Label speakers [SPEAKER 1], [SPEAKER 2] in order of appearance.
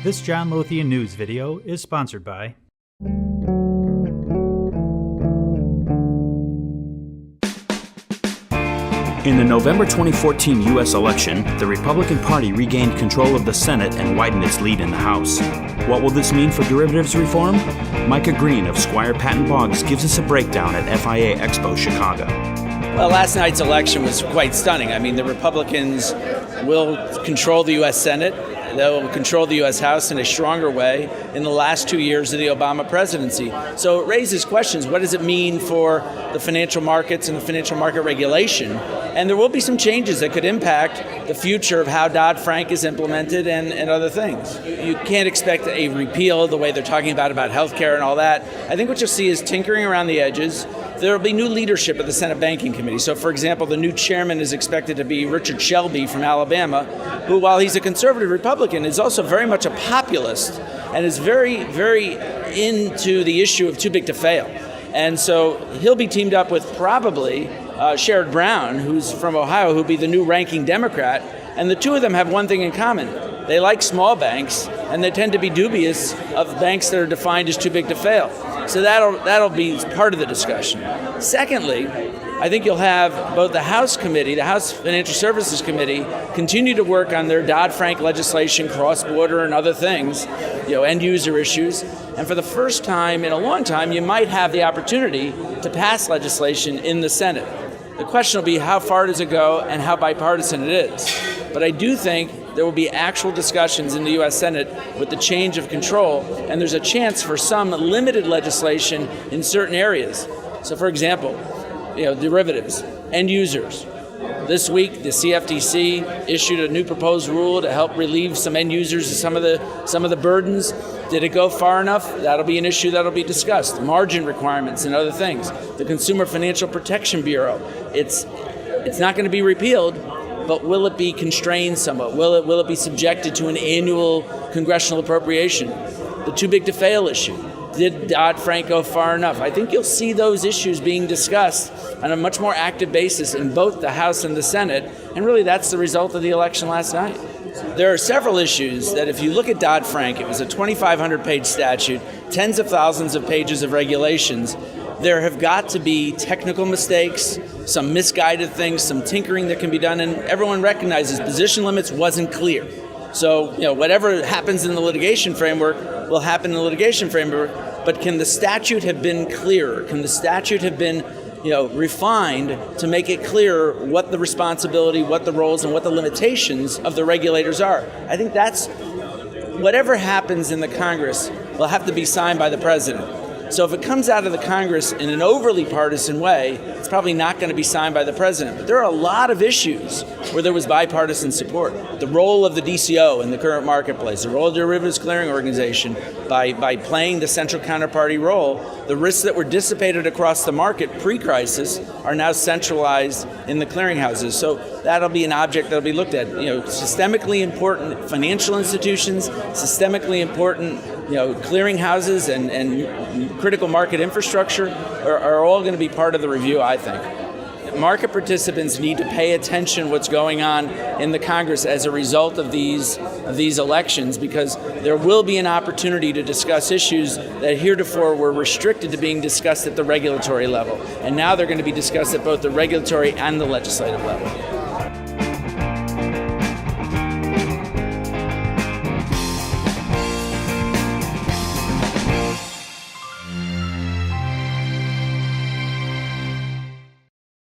[SPEAKER 1] This John Lothian News video is sponsored by
[SPEAKER 2] In the November 2014 U.S. election, the Republican Party regained control of the Senate and widened its lead in the House. What will this mean for derivatives reform? Micah Green of Squire Patton Boggs gives us a breakdown at FIA Expo Chicago.
[SPEAKER 3] Well, last night's election was quite stunning. I mean, the Republicans will control the U.S. Senate. They'll control the U.S. House in a stronger way in the last 2 years of the Obama presidency. So it raises questions. What does it mean for the financial markets and the financial market regulation? And there will be some changes that could impact the future of how Dodd-Frank is implemented and other things. You can't expect a repeal the way they're talking about health care and all that. I think what you'll see is tinkering around the edges. There will be new leadership at the Senate Banking Committee. So, for example, the new chairman is expected to be Richard Shelby from Alabama, who, while he's a conservative Republican, is also very much a populist and is very, very into the issue of too big to fail. And so he'll be teamed up with probably Sherrod Brown, who's from Ohio, who'll be the new ranking Democrat. And the two of them have one thing in common. They like small banks, and they tend to be dubious of banks that are defined as too big to fail. So that'll be part of the discussion. Secondly, I think you'll have both the House Committee, the House Financial Services Committee, continue to work on their Dodd-Frank legislation, cross-border and other things, end-user issues. And for the first time in a long time, you might have the opportunity to pass legislation in the Senate. The question will be how far does it go and how bipartisan it is. But I do think there will be actual discussions in the U.S. Senate with the change of control, and there's a chance for some limited legislation in certain areas. So, for example, derivatives, end users. This week, the CFTC issued a new proposed rule to help relieve some end users of some of the burdens. Did it go far enough? That'll be an issue that'll be discussed. Margin requirements and other things. The Consumer Financial Protection Bureau. It's not going to be repealed, but will it be constrained somewhat? Will it be subjected to an annual congressional appropriation? The too big to fail issue. Did Dodd-Frank go far enough? I think you'll see those issues being discussed on a much more active basis in both the House and the Senate, and really that's the result of the election last night. There are several issues that if you look at Dodd-Frank, it was a 2,500-page statute, tens of thousands of pages of regulations. There have got to be technical mistakes, some misguided things, some tinkering that can be done, and everyone recognizes position limits wasn't clear. So, whatever happens in the litigation framework will happen in the litigation framework, but can the statute have been clearer? Can the statute have been, refined to make it clear what the responsibility, what the roles, and what the limitations of the regulators are? I think that's, whatever happens in the Congress will have to be signed by the president. So if it comes out of the Congress in an overly partisan way, it's probably not going to be signed by the president. But there are a lot of issues where there was bipartisan support. The role of the DCO in the current marketplace, the role of the Derivatives Clearing Organization by playing the central counterparty role, the risks that were dissipated across the market pre-crisis are now centralized in the clearinghouses. So that'll be an object that'll be looked at. Systemically important financial institutions, systemically important clearinghouses and critical market infrastructure are all going to be part of the review, I think. Market participants need to pay attention what's going on in the Congress as a result of these elections, because there will be an opportunity to discuss issues that heretofore were restricted to being discussed at the regulatory level. And now they're going to be discussed at both the regulatory and the legislative level.